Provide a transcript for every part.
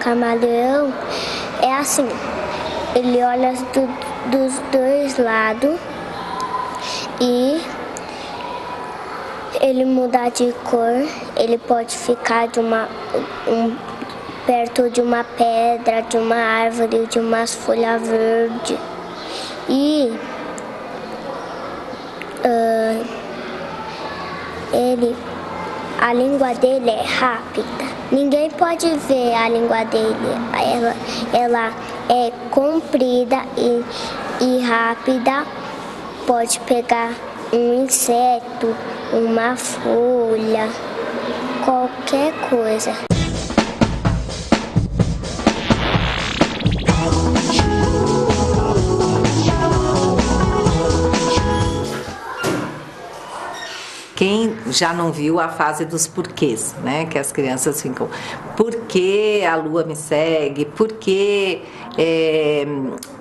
camaleão é assim, ele olha dos dois lados e ele muda de cor, ele pode ficar perto de uma pedra, de uma árvore, de umas folhas verdes. E a língua dele é rápida. Ninguém pode ver a língua dele. Ela é comprida e rápida. Pode pegar um inseto, uma folha, qualquer coisa. Quem já não viu a fase dos porquês, né? Que as crianças ficam, por que a lua me segue? Por que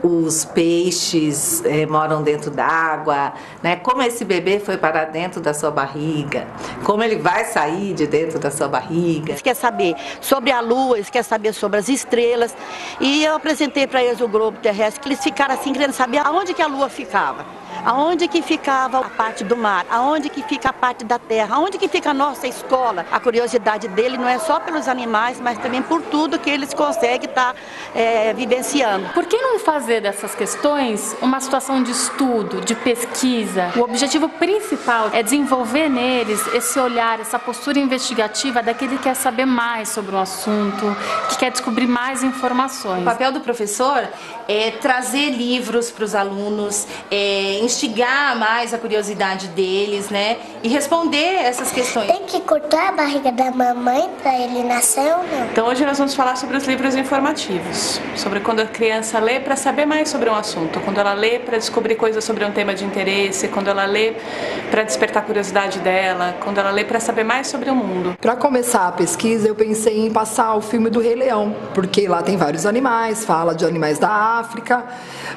os peixes moram dentro d'água? Né? Como esse bebê foi para dentro da sua barriga? Como ele vai sair de dentro da sua barriga? Eles querem saber sobre a lua, eles querem saber sobre as estrelas. E eu apresentei para eles o globo terrestre, que eles ficaram assim querendo saber aonde que a lua ficava. Aonde que ficava a parte do mar, aonde que fica a parte da terra, aonde que fica a nossa escola. A curiosidade dele não é só pelos animais, mas também por tudo que eles conseguem estar vivenciando. Por que não fazer dessas questões uma situação de estudo, de pesquisa? O objetivo principal é desenvolver neles esse olhar, essa postura investigativa daquele que quer saber mais sobre um assunto, que quer descobrir mais informações. O papel do professor é trazer livros para os alunos, instigar mais a curiosidade deles, né? E responder essas questões. Tem que cortar a barriga da mamãe para ele nascer ou não? Então hoje nós vamos falar sobre os livros informativos, sobre quando a criança lê para saber mais sobre um assunto, quando ela lê para descobrir coisas sobre um tema de interesse, quando ela lê para despertar a curiosidade dela, quando ela lê para saber mais sobre o mundo. Para começar a pesquisa, eu pensei em passar o filme do Rei Leão, porque lá tem vários animais, fala de animais da África,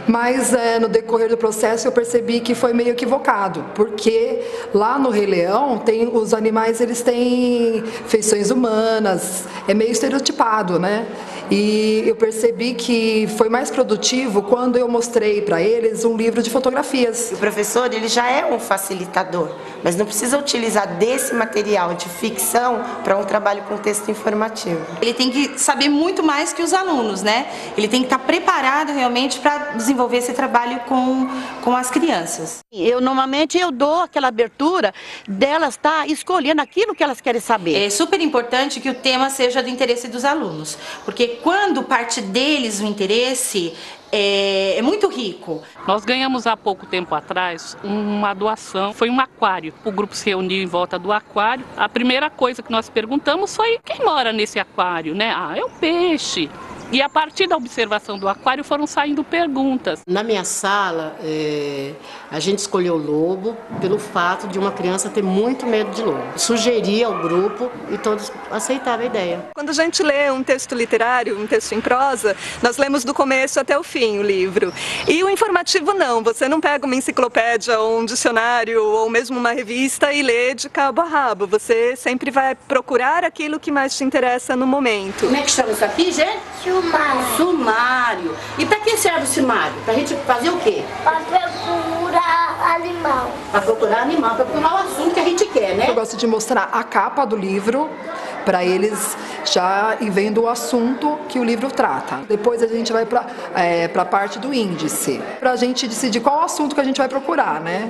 mas no decorrer do processo eu percebi que foi meio equivocado, porque lá no Rei Leão os animais eles têm feições humanas, é meio estereotipado, né? E eu percebi que foi mais produtivo quando eu mostrei para eles um livro de fotografias. O professor ele já é um facilitador, mas não precisa utilizar desse material de ficção para um trabalho com texto informativo. Ele tem que saber muito mais que os alunos, né? Ele tem que estar preparado realmente para desenvolver esse trabalho com as crianças. Normalmente eu dou aquela abertura delas estar escolhendo aquilo que elas querem saber. É super importante que o tema seja do interesse dos alunos, porque quando parte deles o interesse é muito rico. Nós ganhamos há pouco tempo atrás uma doação, foi um aquário. O grupo se reuniu em volta do aquário. A primeira coisa que nós perguntamos foi quem mora nesse aquário, né? É o peixe. E a partir da observação do aquário foram saindo perguntas. Na minha sala, a gente escolheu o lobo pelo fato de uma criança ter muito medo de lobo. Sugeri ao grupo e todos aceitaram a ideia. Quando a gente lê um texto literário, um texto em prosa, nós lemos do começo até o fim o livro. E o informativo não, você não pega uma enciclopédia ou um dicionário ou mesmo uma revista e lê de cabo a rabo. Você sempre vai procurar aquilo que mais te interessa no momento. Como é que chama isso aqui, gente? Sumário. Sumário. E para que serve o sumário? Para a gente fazer o quê? Para procurar animal. Para procurar animal, para procurar o assunto que a gente quer, né? Eu gosto de mostrar a capa do livro para eles já ir vendo o assunto que o livro trata. Depois a gente vai para a parte do índice, para a gente decidir qual assunto que a gente vai procurar, né?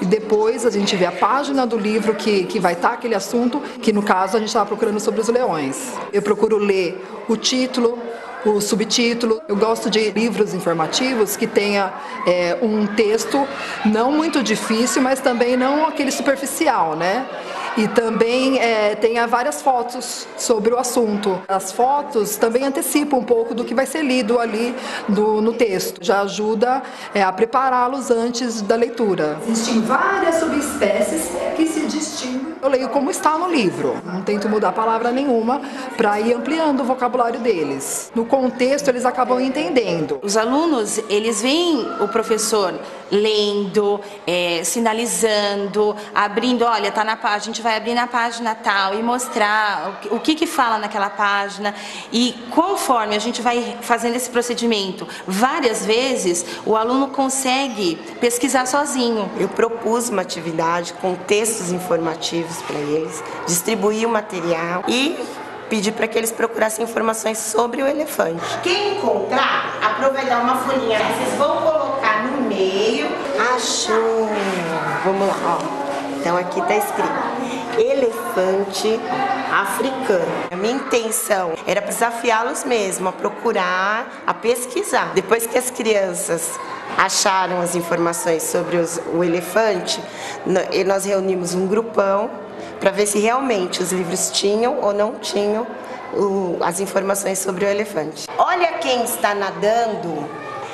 E depois a gente vê a página do livro que vai estar aquele assunto, que no caso a gente estava procurando sobre os leões. Eu procuro ler o título, o subtítulo. Eu gosto de livros informativos que tenha um texto não muito difícil, mas também não aquele superficial, né? E também tenha várias fotos sobre o assunto. As fotos também antecipam um pouco do que vai ser lido ali no texto. Já ajuda a prepará-los antes da leitura. Existem várias subespécies que se distinguem assistindo, eu leio como está no livro. Não tento mudar palavra nenhuma para ir ampliando o vocabulário deles. No contexto, eles acabam entendendo. Os alunos, eles veem o professor lendo, sinalizando, abrindo, olha, tá na página, a gente vai abrir na página tal e mostrar o que fala naquela página. E conforme a gente vai fazendo esse procedimento várias vezes, o aluno consegue pesquisar sozinho. Eu propus uma atividade com textos informativos para eles, distribuí o material e pedi para que eles procurassem informações sobre o elefante. Quem encontrar, a Pro vai dar uma folhinha. Vocês vão colocar no meio. Achou! Vamos lá, ó. Então aqui está escrito elefante africano. A minha intenção era desafiá-los mesmo a procurar, a pesquisar. Depois que as crianças acharam as informações sobre o elefante, nós reunimos um grupão para ver se realmente os livros tinham ou não tinham as informações sobre o elefante. Olha quem está nadando.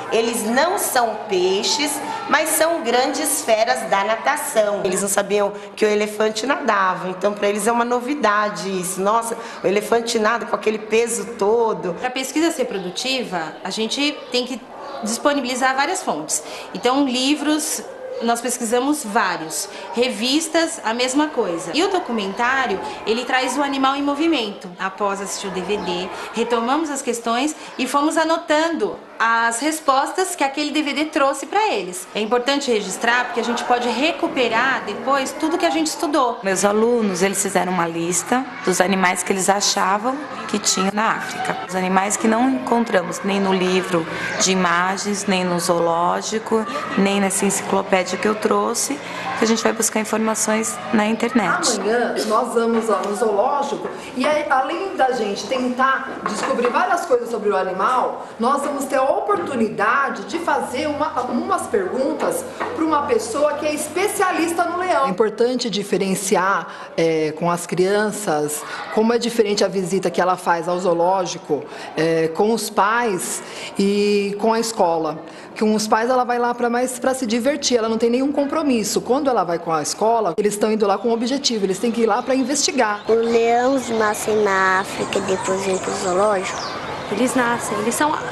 Eles não são peixes, mas são grandes feras da natação. Eles não sabiam que o elefante nadava, então para eles é uma novidade isso. Nossa, o elefante nada com aquele peso todo. Para a pesquisa ser produtiva, a gente tem que disponibilizar várias fontes. Então, livros, nós pesquisamos vários. Revistas, a mesma coisa. E o documentário, ele traz o animal em movimento. Após assistir o DVD, retomamos as questões e fomos anotando as respostas que aquele DVD trouxe para eles. É importante registrar porque a gente pode recuperar depois tudo que a gente estudou. Meus alunos, eles fizeram uma lista dos animais que eles achavam que tinham na África. Os animais que não encontramos nem no livro de imagens, nem no zoológico, nem nessa enciclopédia que eu trouxe, que a gente vai buscar informações na internet. Amanhã nós vamos lá no zoológico e aí, além da gente tentar descobrir várias coisas sobre o animal, nós vamos ter a oportunidade de fazer umas perguntas para uma pessoa que é especialista no leão. É importante diferenciar com as crianças como é diferente a visita que ela faz ao zoológico com os pais e com a escola. Com os pais ela vai lá para se divertir, ela não tem nenhum compromisso. Quando ela vai com a escola, eles estão indo lá com um objetivo, eles têm que ir lá para investigar. Os leões nascem na África e depois vêm para o zoológico? Eles nascem,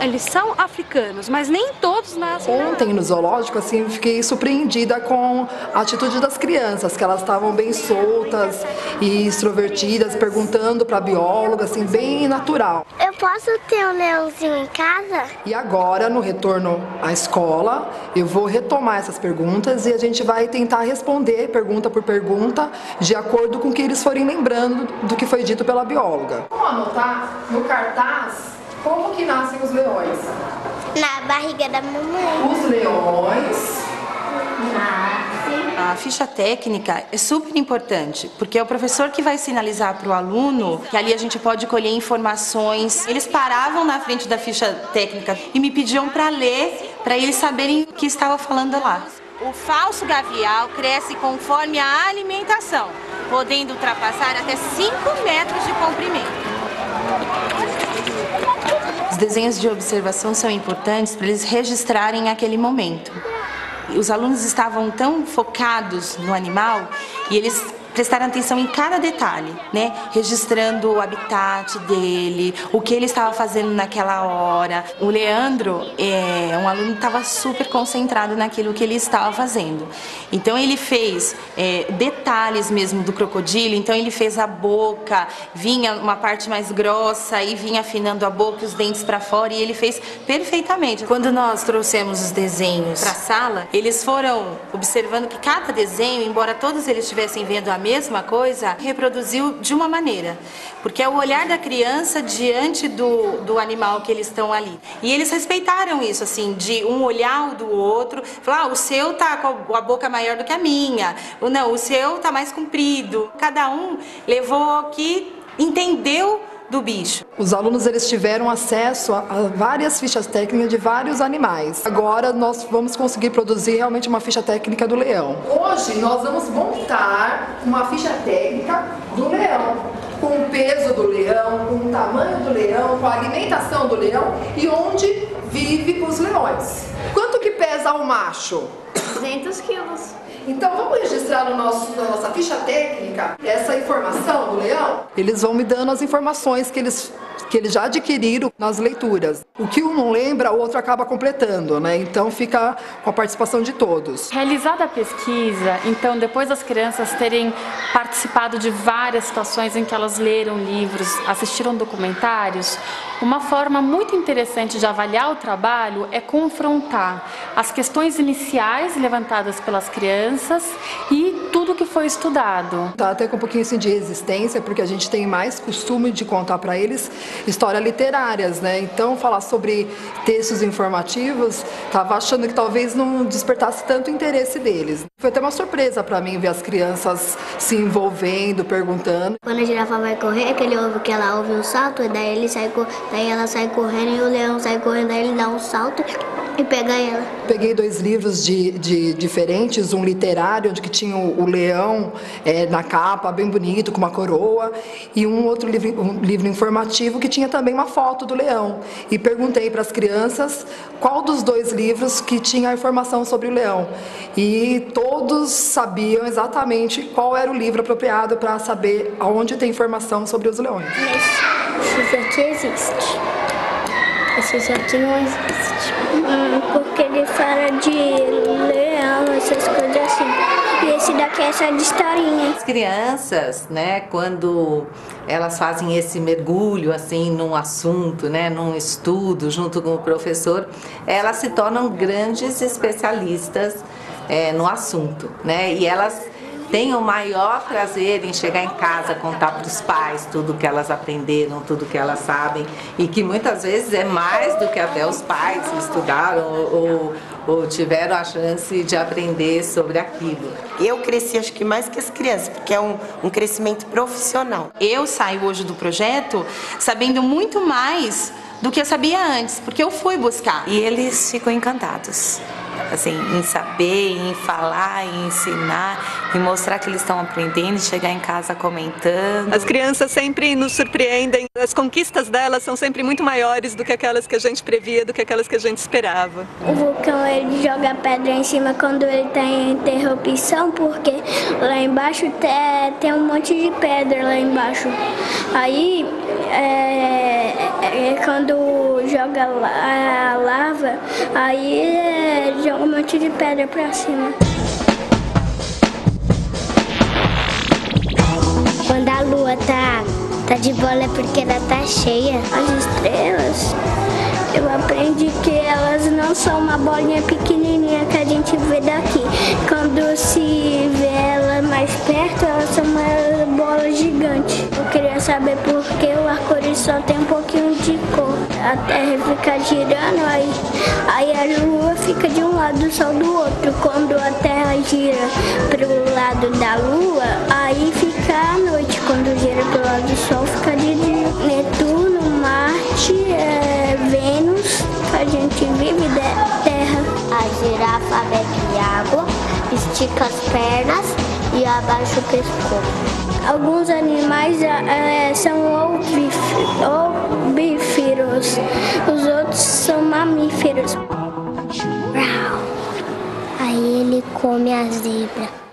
eles são africanos, mas nem todos nascem. Ontem no zoológico, assim, eu fiquei surpreendida com a atitude das crianças, que elas estavam bem soltas e extrovertidas, perguntando para a bióloga, assim, bem natural. Eu posso ter um leãozinho em casa? E agora, no retorno à escola, eu vou retomar essas perguntas e a gente vai tentar responder pergunta por pergunta, de acordo com o que eles forem lembrando do que foi dito pela bióloga. Vamos anotar no cartaz como que nascem os leões? Na barriga da mamãe. Os leões nascem. A ficha técnica é super importante, porque é o professor que vai sinalizar para o aluno que ali a gente pode colher informações. Eles paravam na frente da ficha técnica e me pediam para ler, para eles saberem o que estava falando lá. O falso gavial cresce conforme a alimentação, podendo ultrapassar até 5 metros de comprimento. Os desenhos de observação são importantes para eles registrarem aquele momento. Os alunos estavam tão focados no animal e eles prestaram atenção em cada detalhe, né? Registrando o habitat dele, o que ele estava fazendo naquela hora. O Leandro um aluno que estava super concentrado naquilo que ele estava fazendo. Então ele fez detalhes mesmo do crocodilo, então ele fez a boca, vinha uma parte mais grossa e vinha afinando a boca e os dentes para fora e ele fez perfeitamente. Quando nós trouxemos os desenhos para a sala, eles foram observando que cada desenho, embora todos eles estivessem vendo a mesma coisa, reproduziu de uma maneira, porque é o olhar da criança diante do animal que eles estão ali. E eles respeitaram isso, assim, de um olhar do outro, falar, o seu tá com a boca maior do que a minha, ou não, o seu tá mais comprido. Cada um levou o que entendeu do bicho. Os alunos eles tiveram acesso a várias fichas técnicas de vários animais. Agora nós vamos conseguir produzir realmente uma ficha técnica do leão. Hoje nós vamos montar uma ficha técnica do leão, com o peso do leão, com o tamanho do leão, com a alimentação do leão e onde vive os leões. Quanto que pesa o macho? 200 quilos. Então vamos registrar na nossa ficha técnica essa informação do leão? Eles vão me dando as informações que eles já adquiriram nas leituras. O que um não lembra, o outro acaba completando, né? Então fica com a participação de todos. Realizada a pesquisa, então depois das crianças terem participado de várias situações em que elas leram livros, assistiram documentários, uma forma muito interessante de avaliar o trabalho é confrontar as questões iniciais levantadas pelas crianças e tudo que foi estudado. Tá até com um pouquinho assim de resistência, porque a gente tem mais costume de contar para eles histórias literárias, né? Então falar sobre textos informativos, tava achando que talvez não despertasse tanto interesse deles. Foi até uma surpresa para mim ver as crianças se envolvendo, perguntando. Quando a girafa vai correr, aquele ovo que ela ouve um salto, e daí ela sai correndo e o leão sai correndo, daí ele dá um salto e pega ela. Peguei 2 livros diferentes, um literário, onde que tinha o leão na capa, bem bonito, com uma coroa, e um outro livro informativo que tinha também uma foto do leão. E perguntei para as crianças qual dos 2 livros que tinha a informação sobre o leão. E todos sabiam exatamente qual era o livro apropriado para saber aonde tem informação sobre os leões. Esse aqui existe. Esse aqui não existe. Porque ele fala de leão, essas coisas assim. E esse daqui é só de historinha. As crianças, né, quando elas fazem esse mergulho assim num assunto, né, num estudo junto com o professor, elas se tornam grandes especialistas no assunto, né? E elas têm o maior prazer em chegar em casa, contar para os pais tudo que elas aprenderam, tudo que elas sabem, e que muitas vezes é mais do que até os pais estudaram ou tiveram a chance de aprender sobre aquilo. Eu cresci, acho que mais que as crianças, porque é um crescimento profissional. Eu saio hoje do projeto sabendo muito mais do que eu sabia antes, porque eu fui buscar. E eles ficam encantados, assim, em saber, em falar, em ensinar, em mostrar que eles estão aprendendo, chegar em casa comentando. As crianças sempre nos surpreendem, as conquistas delas são sempre muito maiores do que aquelas que a gente previa, do que aquelas que a gente esperava. O vulcão, ele joga pedra em cima quando ele tá em interrupção, porque lá embaixo tem um monte de pedra lá embaixo. Aí, quando joga a lava, aí joga um monte de pedra pra cima. Quando a lua tá de bola é porque ela tá cheia. As estrelas, eu aprendi que elas não são uma bolinha pequenininha que a gente vê daqui. Quando se vê ela mais perto, elas são uma bola gigante. Eu queria saber por que o arco-íris só tem um pouquinho de cor. A Terra fica girando, aí a Lua fica de um lado, o Sol do outro. Quando a Terra gira pro lado da Lua, aí fica a noite. Quando gira pro lado do Sol, fica de dia. Netuno, Marte, Vênus, que a gente vive, Terra. A girafa bebe água, estica as pernas e abaixa o pescoço. Alguns animais são ovíparos, os outros são mamíferos. Aí ele come a zebra.